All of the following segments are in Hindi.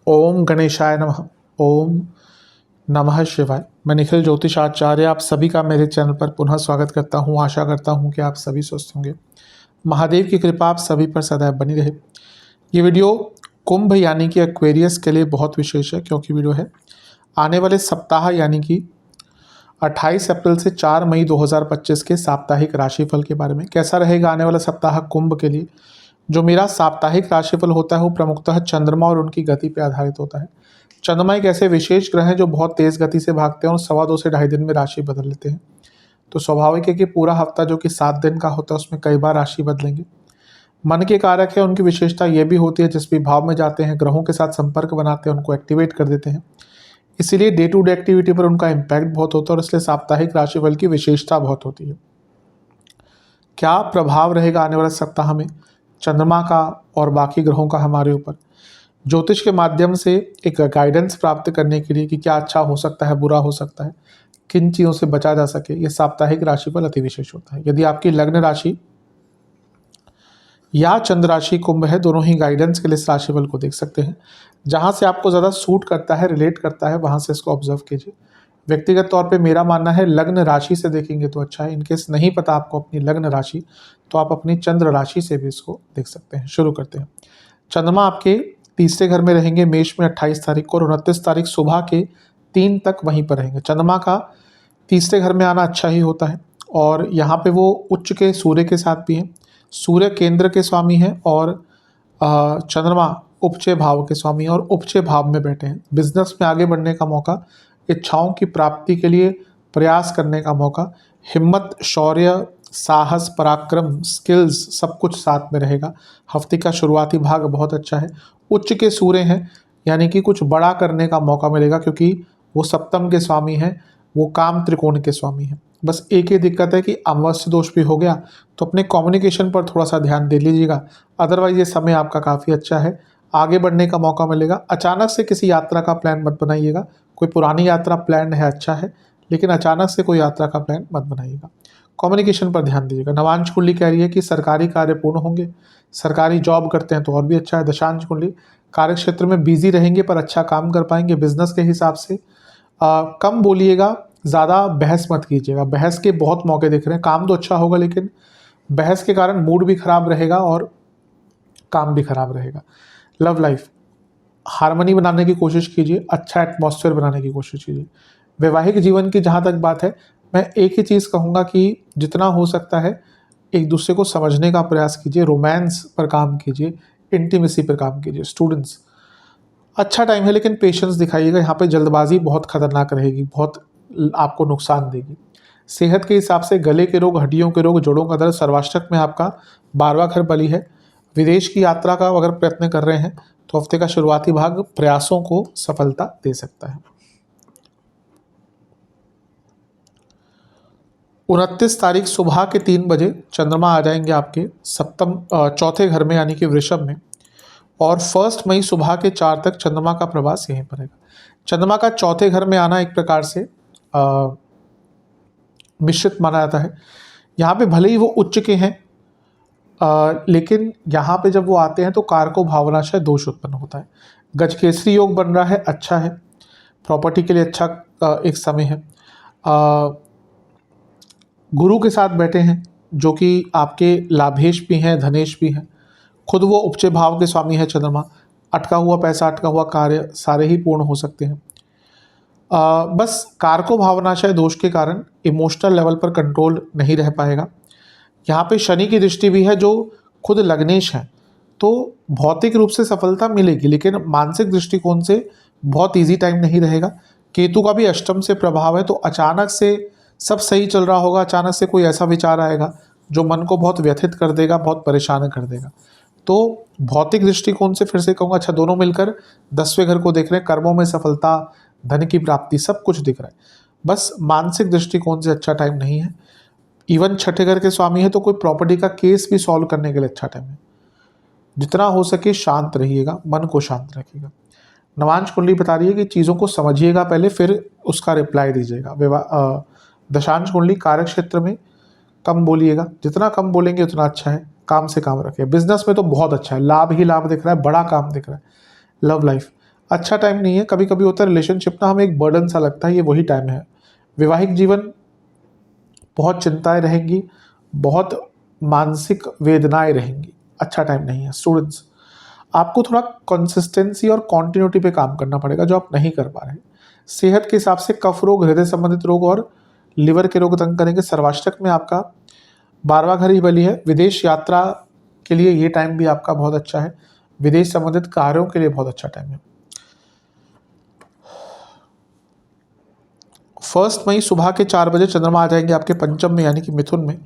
ओम गणेशाय नमः। ओम नमः शिवाय। मैं निखिल ज्योतिष आचार्य आप सभी का मेरे चैनल पर पुनः स्वागत करता हूं। आशा करता हूं कि आप सभी स्वस्थ होंगे। महादेव की कृपा आप सभी पर सदैव बनी रहे। ये वीडियो कुंभ यानी कि एक्वेरियस के लिए बहुत विशेष है, क्योंकि वीडियो है आने वाले सप्ताह यानी कि 28 अप्रैल से 4 मई 2025 के साप्ताहिक राशिफल के बारे में। कैसा रहेगा आने वाला सप्ताह कुंभ के लिए। जो मेरा साप्ताहिक राशिफल होता है वो प्रमुखतः चंद्रमा और उनकी गति पर आधारित होता है। चंद्रमा एक ऐसे विशेष ग्रह हैं जो बहुत तेज गति से भागते हैं और 2.25 से 2.5 दिन में राशि बदल लेते हैं। तो स्वाभाविक है कि पूरा हफ्ता जो कि 7 दिन का होता है उसमें कई बार राशि बदलेंगे। मन के कारक है, उनकी विशेषता ये भी होती है जिस भी भाव में जाते हैं ग्रहों के साथ संपर्क बनाते हैं उनको एक्टिवेट कर देते हैं। इसीलिए डे टू डे एक्टिविटी पर उनका इम्पैक्ट बहुत होता है और इसलिए साप्ताहिक राशिफल की विशेषता बहुत होती है। क्या प्रभाव रहेगा आने वाले सप्ताह में चंद्रमा का और बाकी ग्रहों का हमारे ऊपर, ज्योतिष के माध्यम से एक गाइडेंस प्राप्त करने के लिए कि क्या अच्छा हो सकता है, बुरा हो सकता है, किन चीज़ों से बचा जा सके, ये साप्ताहिक राशिफल अति विशेष होता है। यदि आपकी लग्न राशि या चंद्र राशि कुंभ है, दोनों ही गाइडेंस के लिए इस राशिफल को देख सकते हैं। जहाँ से आपको ज़्यादा सूट करता है, रिलेट करता है, वहाँ से इसको ऑब्जर्व कीजिए। व्यक्तिगत तौर पे मेरा मानना है लग्न राशि से देखेंगे तो अच्छा है। इनकेस नहीं पता आपको अपनी लग्न राशि, तो आप अपनी चंद्र राशि से भी इसको देख सकते हैं। शुरू करते हैं। चंद्रमा आपके तीसरे घर में रहेंगे मेष में 28 तारीख को और 29 तारीख सुबह के 3 तक वहीं पर रहेंगे। चंद्रमा का तीसरे घर में आना अच्छा ही होता है और यहाँ पे वो उच्च के सूर्य के साथ भी हैं। सूर्य केंद्र के स्वामी हैं और चंद्रमा उपचय भाव के स्वामी हैं और उपचय भाव में बैठे हैं। बिजनेस में आगे बढ़ने का मौका, इच्छाओं की प्राप्ति के लिए प्रयास करने का मौका, हिम्मत, शौर्य, साहस, पराक्रम, स्किल्स सब कुछ साथ में रहेगा। हफ्ते का शुरुआती भाग बहुत अच्छा है। उच्च के सूर्य हैं यानी कि कुछ बड़ा करने का मौका मिलेगा, क्योंकि वो सप्तम के स्वामी हैं, वो काम त्रिकोण के स्वामी हैं। बस एक ही दिक्कत है कि अमावस्या दोष भी हो गया, तो अपने कम्युनिकेशन पर थोड़ा सा ध्यान दे लीजिएगा। अदरवाइज ये समय आपका काफ़ी अच्छा है, आगे बढ़ने का मौका मिलेगा। अचानक से किसी यात्रा का प्लान मत बनाइएगा। कोई पुरानी यात्रा प्लान है अच्छा है, लेकिन अचानक से कोई यात्रा का प्लान मत बनाइएगा। कम्युनिकेशन पर ध्यान दीजिएगा। नवांश कुंडली कह रही है कि सरकारी कार्य पूर्ण होंगे। सरकारी जॉब करते हैं तो और भी अच्छा है। दशांश कुंडली कार्य क्षेत्र में बिजी रहेंगे पर अच्छा काम कर पाएंगे। बिजनेस के हिसाब से कम बोलिएगा, ज़्यादा बहस मत कीजिएगा। बहस के बहुत मौके दिख रहे हैं। काम तो अच्छा होगा लेकिन बहस के कारण मूड भी खराब रहेगा और काम भी खराब रहेगा। लव लाइफ, हार्मनी बनाने की कोशिश कीजिए, अच्छा एटमॉस्फेयर बनाने की कोशिश कीजिए। वैवाहिक जीवन की जहाँ तक बात है, मैं एक ही चीज़ कहूँगा कि जितना हो सकता है एक दूसरे को समझने का प्रयास कीजिए। रोमांस पर काम कीजिए, इंटीमेसी पर काम कीजिए। स्टूडेंट्स, अच्छा टाइम है लेकिन पेशेंस दिखाइएगा। यहाँ पे जल्दबाजी बहुत खतरनाक रहेगी, बहुत आपको नुकसान देगी। सेहत के हिसाब से गले के रोग, हड्डियों के रोग, जोड़ों का दर्द, सर्वाष्टक में आपका 12वां घर बली है। विदेश की यात्रा का अगर प्रयत्न कर रहे हैं तो हफ्ते का शुरुआती भाग प्रयासों को सफलता दे सकता है। 29 तारीख सुबह के 3 बजे चंद्रमा आ जाएंगे आपके चौथे घर में यानी कि वृषभ में, और 1 मई सुबह के 4 तक चंद्रमा का प्रवास यहीं पर रहेगा। चंद्रमा का चौथे घर में आना एक प्रकार से मिश्रित माना जाता है। यहाँ पे भले ही वो उच्च के हैं लेकिन यहाँ पे जब वो आते हैं तो कारको भावनाशय दोष उत्पन्न होता है। गजकेसरी योग बन रहा है, अच्छा है। प्रॉपर्टी के लिए अच्छा एक समय है। गुरु के साथ बैठे हैं जो कि आपके लाभेश भी हैं, धनेश भी हैं। खुद वो उपचय भाव के स्वामी है चंद्रमा। अटका हुआ पैसा, अटका हुआ कार्य सारे ही पूर्ण हो सकते हैं। बस कारको भावनाशय दोष के कारण इमोशनल लेवल पर कंट्रोल नहीं रह पाएगा। यहाँ पे शनि की दृष्टि भी है जो खुद लग्नेश है, तो भौतिक रूप से सफलता मिलेगी लेकिन मानसिक दृष्टिकोण से बहुत इजी टाइम नहीं रहेगा। केतु का भी अष्टम से प्रभाव है, तो अचानक से सब सही चल रहा होगा, अचानक से कोई ऐसा विचार आएगा जो मन को बहुत व्यथित कर देगा, बहुत परेशान कर देगा। तो भौतिक दृष्टिकोण से फिर से कहूँगा अच्छा, दोनों मिलकर 10वें घर को देख रहे हैं। कर्मों में सफलता, धन की प्राप्ति सब कुछ दिख रहा है। बस मानसिक दृष्टिकोण से अच्छा टाइम नहीं है। इवन छठे घर के स्वामी है तो कोई प्रॉपर्टी का केस भी सॉल्व करने के लिए अच्छा टाइम है। जितना हो सके शांत रहिएगा, मन को शांत रखिएगा। नवांश कुंडली बता रही है कि चीज़ों को समझिएगा पहले, फिर उसका रिप्लाई दीजिएगा। दशांश कुंडली कार्य क्षेत्र में कम बोलिएगा, जितना कम बोलेंगे उतना अच्छा है। काम से काम रखें। बिजनेस में तो बहुत अच्छा है, लाभ ही लाभ दिख रहा है, बड़ा काम दिख रहा है। लव लाइफ अच्छा टाइम नहीं है, कभी कभी होता है रिलेशनशिप ना हमें एक बर्डन सा लगता है, ये वही टाइम है। वैवाहिक जीवन बहुत चिंताएं रहेंगी, बहुत मानसिक वेदनाएं रहेंगी, अच्छा टाइम नहीं है। स्टूडेंट्स, आपको थोड़ा कंसिस्टेंसी और कॉन्टिन्यूटी पे काम करना पड़ेगा जो आप नहीं कर पा रहे। सेहत के हिसाब से कफ रोग, हृदय संबंधित रोग और लिवर के रोग तंग करेंगे। सर्वाष्टक में आपका 12वां घर ही बली है, विदेश यात्रा के लिए ये टाइम भी आपका बहुत अच्छा है, विदेश संबंधित कार्यों के लिए बहुत अच्छा टाइम है। 1 मई सुबह के 4 बजे चंद्रमा आ जाएंगे आपके पंचम में यानी कि मिथुन में,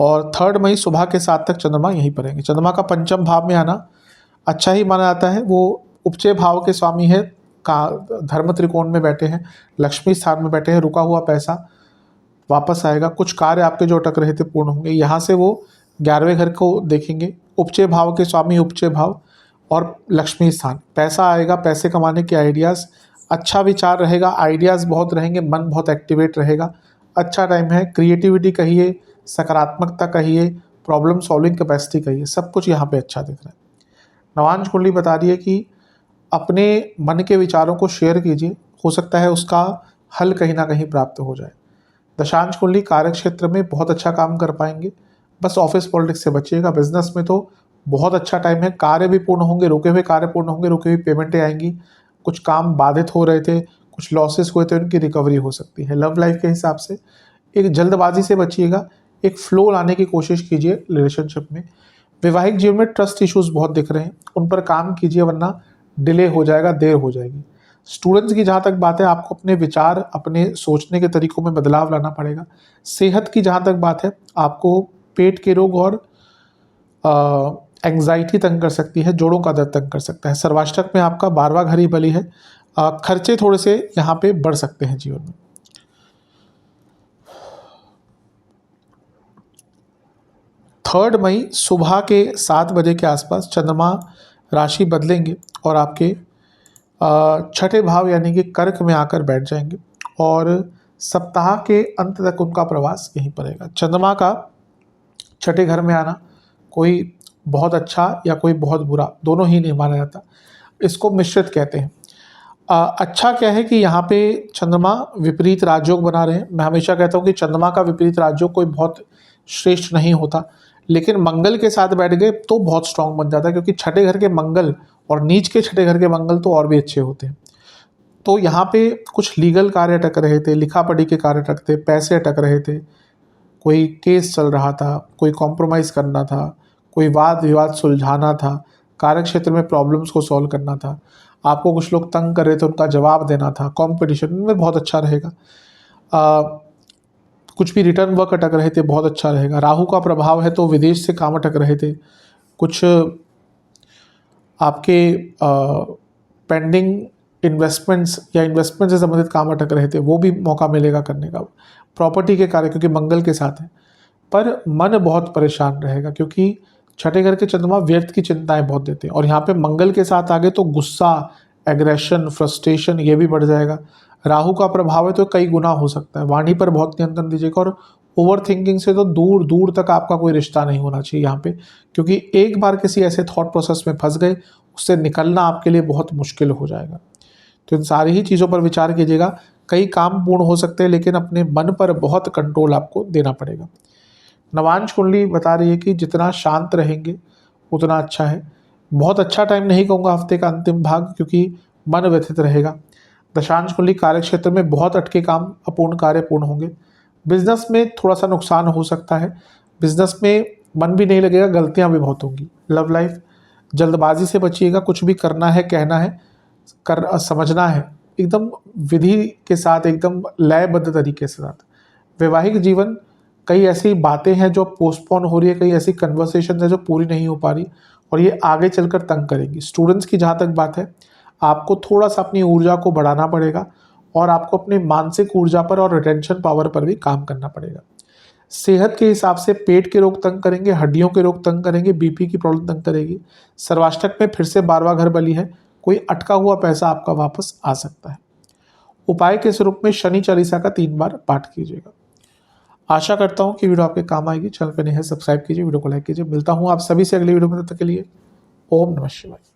और 3 मई सुबह के 7 तक चंद्रमा यहीं पर रहेंगे। चंद्रमा का पंचम भाव में आना अच्छा ही माना जाता है, वो उपचय भाव के स्वामी है, का धर्म त्रिकोण में बैठे हैं, लक्ष्मी स्थान में बैठे हैं, रुका हुआ पैसा वापस आएगा, कुछ कार्य आपके जो अटक रहे थे पूर्ण होंगे। यहाँ से वो 11वें घर को देखेंगे, उपचय भाव के स्वामी उपचय भाव और लक्ष्मी स्थान, पैसा आएगा, पैसे कमाने के आइडियाज़, अच्छा विचार रहेगा, आइडियाज़ बहुत रहेंगे, मन बहुत एक्टिवेट रहेगा, अच्छा टाइम है। क्रिएटिविटी कहिए, सकारात्मकता कहिए, प्रॉब्लम सॉल्विंग कैपेसिटी कहिए, सब कुछ यहाँ पे अच्छा दिख रहा है। नवांश कुंडली बता रही है कि अपने मन के विचारों को शेयर कीजिए, हो सकता है उसका हल कहीं ना कहीं प्राप्त हो जाए। दशांश कुंडली कार्य क्षेत्र में बहुत अच्छा काम कर पाएंगे, बस ऑफिस पॉलिटिक्स से बचिएगा। बिजनेस में तो बहुत अच्छा टाइम है, कार्य भी पूर्ण होंगे, रुके हुए कार्य पूर्ण होंगे, रुकी हुई पेमेंटें आएंगी, कुछ काम बाधित हो रहे थे, कुछ लॉसेस हुए थे, उनकी रिकवरी हो सकती है। लव लाइफ के हिसाब से एक जल्दबाजी से बचिएगा, एक फ्लो लाने की कोशिश कीजिए रिलेशनशिप में। वैवाहिक जीवन में ट्रस्ट इश्यूज बहुत दिख रहे हैं, उन पर काम कीजिए वरना डिले हो जाएगा, देर हो जाएगी। स्टूडेंट्स की जहाँ तक बात है, आपको अपने विचार, अपने सोचने के तरीकों में बदलाव लाना पड़ेगा। सेहत की जहाँ तक बात है, आपको पेट के रोग और एंग्जाइटी तंग कर सकती है, जोड़ों का दर्द तंग कर सकता है। सर्वाष्टक में आपका 12वां घर ही बली है, खर्चे थोड़े से यहाँ पे बढ़ सकते हैं जीवन में। 3 मई सुबह के 7 बजे के आसपास चंद्रमा राशि बदलेंगे और आपके छठे भाव यानी कि कर्क में आकर बैठ जाएंगे और सप्ताह के अंत तक उनका प्रवास यहीं पर रहेगा। चंद्रमा का छठे घर में आना कोई बहुत अच्छा या कोई बहुत बुरा, दोनों ही नहीं माना जाता, इसको मिश्रित कहते हैं। अच्छा क्या है कि यहाँ पे चंद्रमा विपरीत राजयोग बना रहे हैं। मैं हमेशा कहता हूँ कि चंद्रमा का विपरीत राजयोग कोई बहुत श्रेष्ठ नहीं होता, लेकिन मंगल के साथ बैठ गए तो बहुत स्ट्रांग बन जाता है, क्योंकि छठे घर के मंगल और नीच के छठे घर के मंगल तो और भी अच्छे होते हैं। तो यहाँ पे कुछ लीगल कार्य अटक रहे थे, लिखा पढ़ी के कार्य अटक थे, पैसे अटक रहे थे, कोई केस चल रहा था, कोई कॉम्प्रोमाइज़ करना था, कोई वाद विवाद सुलझाना था, कार्य क्षेत्र में प्रॉब्लम्स को सॉल्व करना था, आपको कुछ लोग तंग कर रहे थे उनका जवाब देना था, कॉम्पिटिशन में बहुत अच्छा रहेगा। कुछ भी रिटर्न वर्क अटक रहे थे, बहुत अच्छा रहेगा। राहु का प्रभाव है तो विदेश से काम अटक रहे थे, कुछ आपके पेंडिंग इन्वेस्टमेंट्स या इन्वेस्टमेंट से संबंधित काम अटक रहे थे, वो भी मौका मिलेगा करने का। प्रॉपर्टी के कार्य क्योंकि मंगल के साथ है, पर मन बहुत परेशान रहेगा क्योंकि छठे घर के चंद्रमा व्यर्थ की चिंताएं बहुत देते हैं, और यहाँ पे मंगल के साथ आगे तो गुस्सा, एग्रेशन, फ्रस्ट्रेशन ये भी बढ़ जाएगा। राहु का प्रभाव है तो कई गुना हो सकता है। वाणी पर बहुत नियंत्रण दीजिएगा, और ओवर थिंकिंग से तो दूर दूर तक आपका कोई रिश्ता नहीं होना चाहिए यहाँ पे, क्योंकि एक बार किसी ऐसे थॉट प्रोसेस में फंस गए, उससे निकलना आपके लिए बहुत मुश्किल हो जाएगा। तो इन सारी ही चीज़ों पर विचार कीजिएगा। कई काम पूर्ण हो सकते हैं, लेकिन अपने मन पर बहुत कंट्रोल आपको देना पड़ेगा। नवांश कुंडली बता रही है कि जितना शांत रहेंगे उतना अच्छा है। बहुत अच्छा टाइम नहीं कहूँगा हफ्ते का अंतिम भाग, क्योंकि मन व्यथित रहेगा। दशांश कुंडली कार्य क्षेत्र में बहुत अटके काम, अपूर्ण कार्य पूर्ण होंगे। बिजनेस में थोड़ा सा नुकसान हो सकता है, बिजनेस में मन भी नहीं लगेगा, गलतियां भी बहुत होंगी। लव लाइफ जल्दबाजी से बचिएगा, कुछ भी करना है, कहना है, समझना है, एकदम विधि के साथ, एकदम लयबद्ध तरीके से साथ। वैवाहिक जीवन, कई ऐसी बातें हैं जो पोस्टपोन हो रही है, कई ऐसी कन्वर्सेशन है जो पूरी नहीं हो पा रही, और ये आगे चलकर तंग करेंगी। स्टूडेंट्स की जहाँ तक बात है, आपको थोड़ा सा अपनी ऊर्जा को बढ़ाना पड़ेगा, और आपको अपनी मानसिक ऊर्जा पर और रिटेंशन पावर पर भी काम करना पड़ेगा। सेहत के हिसाब से पेट के रोग तंग करेंगे, हड्डियों के रोग तंग करेंगे, बीपी की प्रॉब्लम तंग करेगी। सर्वाष्टक में फिर से 12वां घर बली है, कोई अटका हुआ पैसा आपका वापस आ सकता है। उपाय के स्वरूप में शनि चालीसा का 3 बार पाठ कीजिएगा। आशा करता हूँ कि वीडियो आपके काम आएगी। चैनल पे नए हैं सब्सक्राइब कीजिए, वीडियो को लाइक कीजिए। मिलता हूँ आप सभी से अगली वीडियो में, तब तक के लिए ओम नमः शिवाय।